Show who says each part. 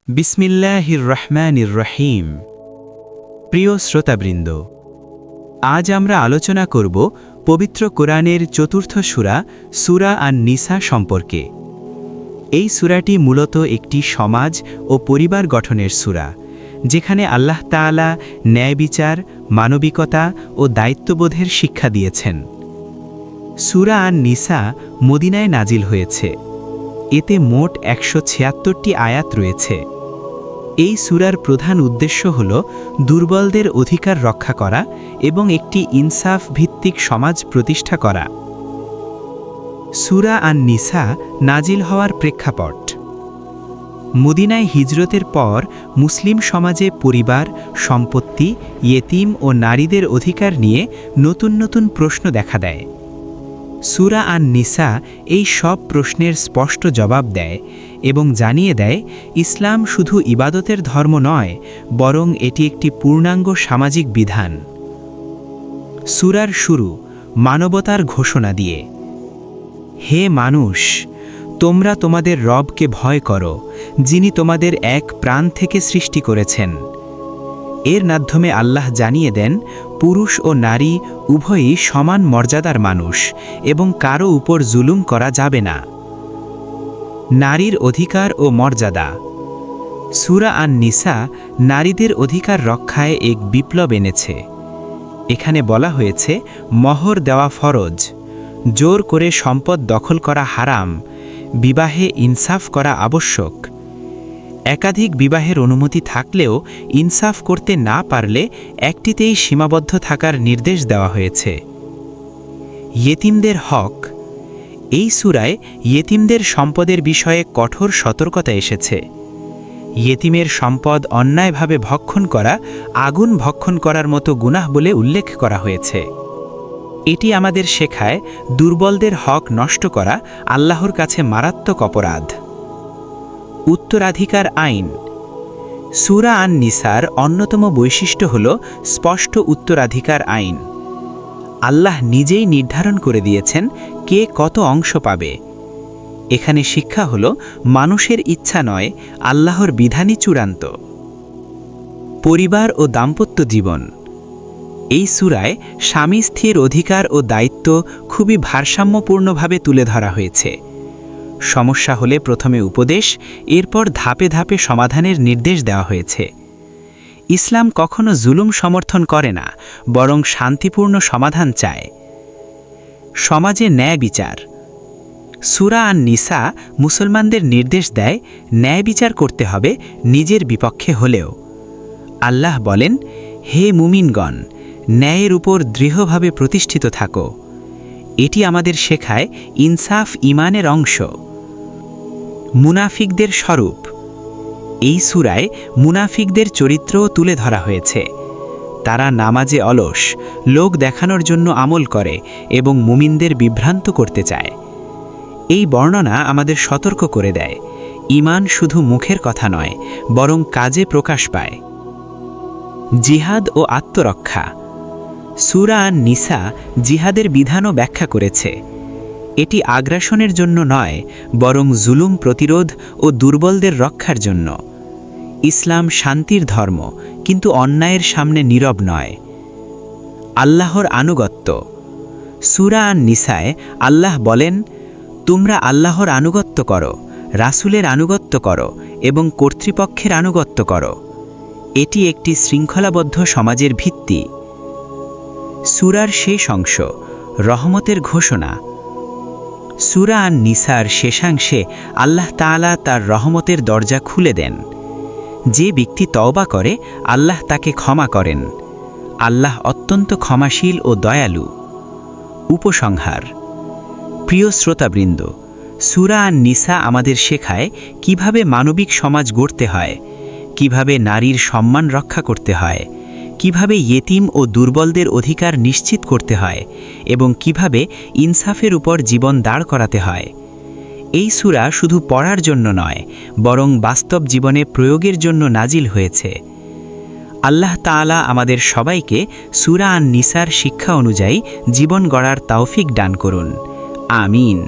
Speaker 1: বিসমিল্লাহির রহমানির রহিম। প্রিয় শ্রোতাবৃন্দ, আজ আমরা আলোচনা করব পবিত্র কোরআনের চতুর্থ সূরা সূরা আন-নিসা সম্পর্কে। এই সূরাটি মূলত একটি সমাজ ও পরিবার গঠনের সূরা, যেখানে আল্লাহ তাআলা ন্যায় বিচার, মানবিকতা ও দায়িত্ববোধের শিক্ষা দিয়েছেন। সূরা আন-নিসা মদিনায় নাজিল হয়েছে। এতে মোট ১৭৬টি আয়াত রয়েছে। এই সূরার প্রধান উদ্দেশ্য হল দুর্বলদের অধিকার রক্ষা করা এবং একটি ইনসাফ ভিত্তিক সমাজ প্রতিষ্ঠা করা। সূরা আন-নিসা নাজিল হওয়ার প্রেক্ষাপট: মদিনায় হিজরতের পর মুসলিম সমাজে পরিবার, সম্পত্তি, ইয়েতিম ও নারীদের অধিকার নিয়ে নতুন নতুন প্রশ্ন দেখা দেয়। সূরা আন-নিসা এই সব প্রশ্নের স্পষ্ট জবাব দেয় এবং জানিয়ে দেয়, ইসলাম শুধু ইবাদতের ধর্ম নয়, বরং এটি একটি পূর্ণাঙ্গ সামাজিক বিধান। সূরার শুরু মানবতার ঘোষণা দিয়ে। হে মানুষ, তোমরা তোমাদের রবকে ভয় করো, যিনি তোমাদের এক প্রাণ থেকে সৃষ্টি করেছেন। এর মাধ্যমে আল্লাহ জানিয়ে দেন, পুরুষ ও নারী উভয়ই সমান মর্যাদার মানুষ এবং কারো উপর জুলুম করা যাবে না। নারীর অধিকার ও মর্যাদা। সূরা আন-নিসা নারীদের অধিকার রক্ষায় এক বিপ্লব এনেছে। এখানে বলা হয়েছে, মহর দেওয়া ফরজ, জোর করে সম্পদ দখল করা হারাম, বিবাহে ইনসাফ করা আবশ্যক। একাধিক বিবাহের অনুমতি থাকলেও ইনসাফ করতে না পারলে একটিতেই সীমাবদ্ধ থাকার নির্দেশ দেওয়া হয়েছে। ইয়েতিমদের হক। এই সূরায় ইয়েতিমদের সম্পদের বিষয়ে কঠোর সতর্কতা এসেছে। ইয়েতিমের সম্পদ অন্যায়ভাবে ভক্ষণ করা আগুন ভক্ষণ করার মতো গুনাহ বলে উল্লেখ করা হয়েছে। এটি আমাদের শেখায়, দুর্বলদের হক নষ্ট করা আল্লাহর কাছে মারাত্মক অপরাধ। উত্তরাধিকার আইন। সূরা আন-নিসার অন্যতম বৈশিষ্ট্য হল স্পষ্ট উত্তরাধিকার আইন। আল্লাহ নিজেই নির্ধারণ করে দিয়েছেন কে কত অংশ পাবে। এখানে শিক্ষা হল, মানুষের ইচ্ছা নয়, আল্লাহর বিধানই চূড়ান্ত। পরিবার ও দাম্পত্য জীবন। এই সূরায় স্বামী স্ত্রীর অধিকার ও দায়িত্ব খুবই ভারসাম্যপূর্ণভাবে তুলে ধরা হয়েছে। সমস্যা হলে প্রথমে উপদেশ, এরপর ধাপে ধাপে সমাধানের নির্দেশ দেওয়া হয়েছে। ইসলাম কখনো জুলুম সমর্থন করে না, বরং শান্তিপূর্ণ সমাধান চায়। সমাজে ন্যায় বিচার। সূরা আন-নিসা মুসলমানদের নির্দেশ দেয়, ন্যায় বিচার করতে হবে নিজের বিপক্ষে হলেও। আল্লাহ বলেন, হে মুমিনগণ, ন্যায়ের উপর দৃঢ়ভাবে প্রতিষ্ঠিত থাকো। এটি আমাদের শেখায় ইনসাফ ঈমানের অংশ। মুনাফিকদের স্বরূপ। এই সূরায় মুনাফিকদের চরিত্রও তুলে ধরা হয়েছে। তারা নামাজে অলস, লোক দেখানোর জন্য আমল করে এবং মুমিনদের বিভ্রান্ত করতে চায়। এই বর্ণনা আমাদের সতর্ক করে দেয়, ঈমান শুধু মুখের কথা নয়, বরং কাজে প্রকাশ পায়। জিহাদ ও আত্মরক্ষা। সূরা আন-নিসা জিহাদের বিধানও ব্যাখ্যা করেছে। এটি আগ্রাসনের জন্য নয়, বরং জুলুম প্রতিরোধ ও দুর্বলদের রক্ষার জন্য। ইসলাম শান্তির ধর্ম, কিন্তু অন্যায়ের সামনে নীরব নয়। আল্লাহর আনুগত্য। সূরা আন-নিসায় আল্লাহ বলেন, তোমরা আল্লাহর আনুগত্য করো, রাসূলের আনুগত্য করো এবং কর্তৃপক্ষের আনুগত্য করো। এটি একটি শৃঙ্খলাবদ্ধ সমাজের ভিত্তি। সূরার শেষ অংশ রহমতের ঘোষণা। সূরা আন-নিসার শেষাংশে আল্লাহ তাআলা তার রহমতের দরজা খুলে দেন। যে ব্যক্তি তওবা করে, আল্লাহ তাকে ক্ষমা করেন। আল্লাহ অত্যন্ত ক্ষমাশীল ও দয়ালু। উপসংহার। প্রিয় শ্রোতাবৃন্দ, সূরা আন-নিসা আমাদের শেখায় কিভাবে মানবিক সমাজ গড়তে হয়, কিভাবে নারীর সম্মান রক্ষা করতে হয়, কিভাবে ইয়েতিম ও দুর্বলদের অধিকার নিশ্চিত করতে হয় এবং কিভাবে ইনসাফের উপর জীবন দাঁড় করাতে হয়। এই সূরা শুধু পড়ার জন্য নয়, বরং বাস্তব জীবনে প্রয়োগের জন্য নাজিল হয়েছে। আল্লাহ তাআলা আমাদের সবাইকে সূরা আন-নিসার শিক্ষা অনুযায়ী জীবন গড়ার তৌফিক দান করুন। আমিন।